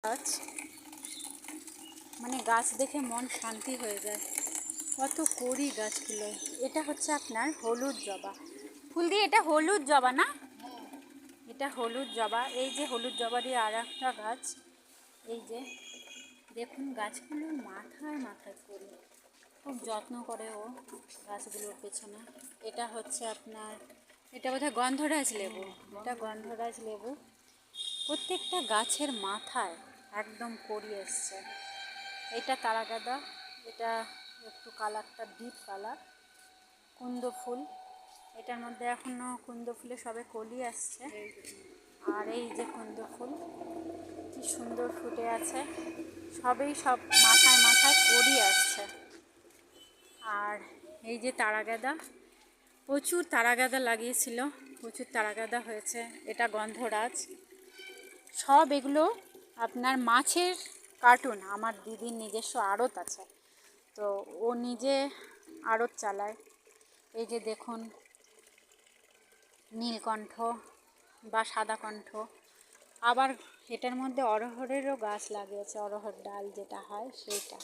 গাছ, মানে গাছ দেখে মন শান্তি হয়ে যায়। কত কড়ি গাছগুলো। এটা হচ্ছে আপনার হলুদ জবা ফুল দিয়ে, এটা হলুদ জবা না, এটা হলুদ জবা। এই যে হলুদ জবা দিয়ে আর একটা গাছ, এই যে দেখুন গাছগুলোর মাথায় মাথায় করি, খুব যত্ন করে ও গাছগুলোর পেছনে। এটা হচ্ছে আপনার, এটা বোধহয় গন্ধরাজ লেবু, এটা গন্ধরাজ লেবু। প্রত্যেকটা গাছের মাথায় একদম কড়ি এসছে। এটা তারাগাদা, এটা একটু কালারটা ডিপ কালার। কুন্দ ফুল, এটার মধ্যে এখনও কুন্দ ফুলে সবে কলি আসছে। আর এই যে কুন্দ ফুল কি সুন্দর ফুটে আছে, সবেই সব মাথায় মাথায় কড়ি আসছে। আর এই যে তারাগাদা, প্রচুর তারাগাদা লাগিয়েছিল, প্রচুর তারাগাদা হয়েছে। এটা গন্ধরাজ। সব এগুলো আপনার মাছের কার্টুন। আমার দিদির নিজস্ব আড়ত আছে, তো ও নিজে আড়ত চালায়। এই যে দেখুন নীলকণ্ঠ বা সাদা কণ্ঠ। আবার এটার মধ্যে অরহরেরও গাছ লাগিয়েছে, অরহর ডাল যেটা হয় সেইটা।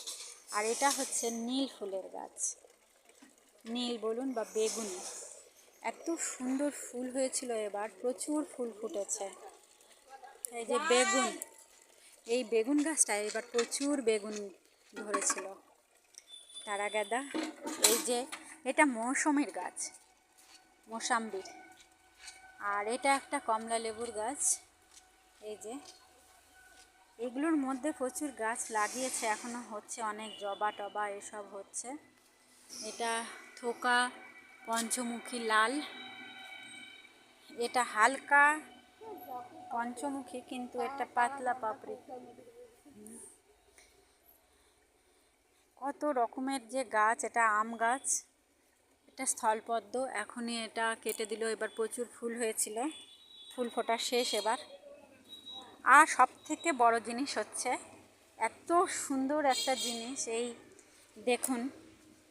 আর এটা হচ্ছে নীল ফুলের গাছ, নীল বলুন বা বেগুনি। এত সুন্দর ফুল হয়েছিল এবার, প্রচুর ফুল ফুটেছে। এই যে বেগুন, এই বেগুন গাছটা এবার প্রচুর বেগুন ধরেছিল। তারাগাদা, এই যে এটা মৌসুমীর গাছ, মোসাম্বির। আর এটা একটা কমলা লেবুর গাছ। এই যে এগুলোর মধ্যে প্রচুর গাছ লাগিয়েছে, এখনও হচ্ছে, অনেক জবা টবা এসব হচ্ছে। এটা থোকা পঞ্চমুখী লাল, এটা হালকা পঞ্চমুখী কিন্তু এটা পাতলা পাপড়ি। কত রকমের যে গাছ। এটা আম গাছ, এটা স্থলপদ্ম। এখনই এটা কেটে দিল, এবার প্রচুর ফুল হয়েছিল, ফুল ফোটা শেষ এবার। আর সব থেকে বড় জিনিস হচ্ছে, এত সুন্দর একটা জিনিস, এই দেখুন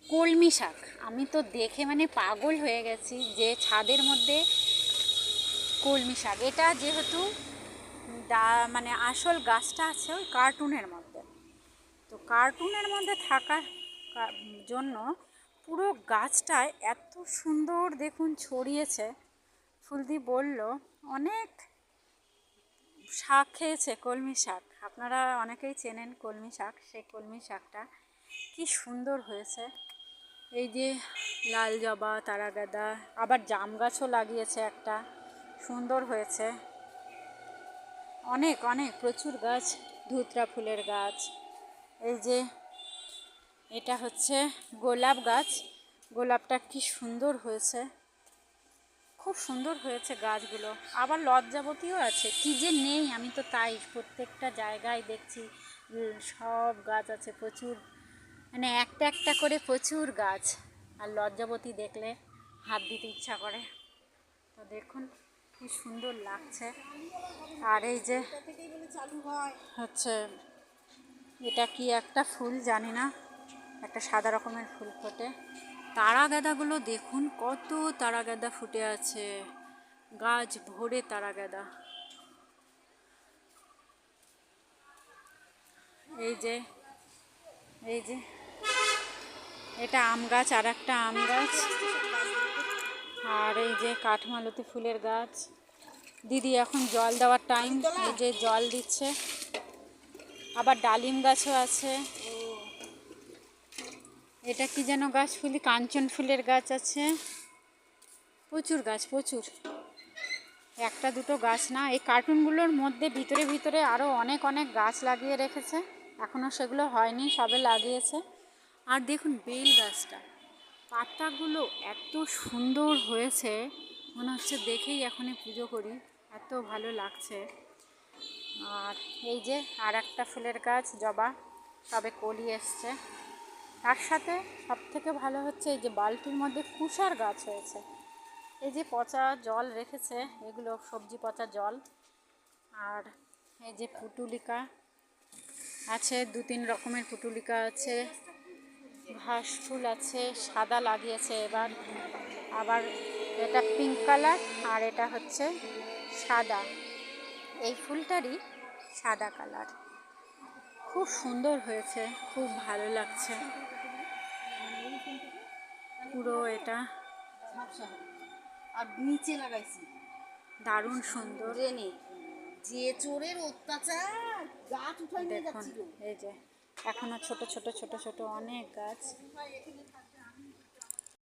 কলমি শাক। আমি তো দেখে মানে পাগল হয়ে গেছি যে ছাদের মধ্যে কলমি শাক। এটা যেহেতু মানে আসল গাছটা আছে ওই কার্টুনের মধ্যে, তো কার্টুনের মধ্যে থাকার জন্য পুরো গাছটায় এত সুন্দর দেখুন ছড়িয়েছে। ফুলদি বলল অনেক শাক খেয়েছে, কলমি শাক। আপনারা অনেকেই চেনেন কলমি শাক, সেই কলমি শাকটা কি সুন্দর হয়েছে। এই যে লাল জবা, তারাগাদা, আবার জাম গাছও লাগিয়েছে একটা, সুন্দর হয়েছে। অনেক অনেক প্রচুর গাছ, ধুতরা ফুলের গাছ। এই যে এটা হচ্ছে গোলাপ গাছ, গোলাপটা কি সুন্দর হয়েছে, খুব সুন্দর হয়েছে গাছগুলো। আবার লজ্জাবতীও আছে, কি যে নেই আমি তো তাই প্রত্যেকটা জায়গায় দেখছি সব গাছ আছে প্রচুর, মানে একটা একটা করে প্রচুর গাছ। আর লজ্জাবতী দেখলে হাত দিতে ইচ্ছা করে। তো দেখুন কি সুন্দর লাগছে। আর এই যে হচ্ছে এটা কি একটা ফুল জানি না, একটা সাদা রকমের ফুল ফোটে। তারাগাদাগুলো দেখুন, কত তারাগাদা ফুটে আছে, গাছ ভরে তারাগাদা। এই যে এই যে এটা আম গাছ, আর একটা আম গাছ। আর এই যে কাঠমালতি ফুলের গাছ। দিদি এখন জল দেওয়ার টাইম, এই যে জল দিচ্ছে। আবার ডালিম গাছও আছে। এটা কি যেন গাছ, ফুলি কাঞ্চন ফুলের গাছ আছে, প্রচুর গাছ প্রচুর, একটা দুটো গাছ না। এই কার্টুনগুলোর মধ্যে ভিতরে ভিতরে আরও অনেক অনেক গাছ লাগিয়ে রেখেছে, এখনও সেগুলো হয়নি, সবে লাগিয়েছে। আর দেখুন বেল গাছটা, পাতাগুলো এত সুন্দর হয়েছে, মনে হচ্ছে দেখেই এখনই পুজো করি, এত ভালো লাগছে। আর এই যে আর একটা ফুলের গাছ জবা, সবে কলি এসছে। তার সাথে সব থেকে ভালো হচ্ছে এই যে বালতির মধ্যে কুশার গাছ হয়েছে। এই যে পচা জল রেখেছে, এগুলো সবজি পচা জল। আর এই যে পুটুলিকা আছে, দু তিন রকমের পুটুলিকা আছে, ঘাস ফুল আছে, সাদা লাগিয়েছে এবার। আবার এটা পিঙ্ক কালার, আর এটা হচ্ছে সাদা, এই ফুলটারই সাদা কালার। খুব সুন্দর হয়েছে, খুব ভালো লাগছে পুরো এটা। আর নিচে লাগাইছি দারুণ সুন্দর। ড্রেনে যে চোরের অত্যাচার গাছ উঠাই নিয়ে দেখুন যাচ্ছিল। এই যে এখনো ছোট ছোট ছোট ছোট অনেক গাছ।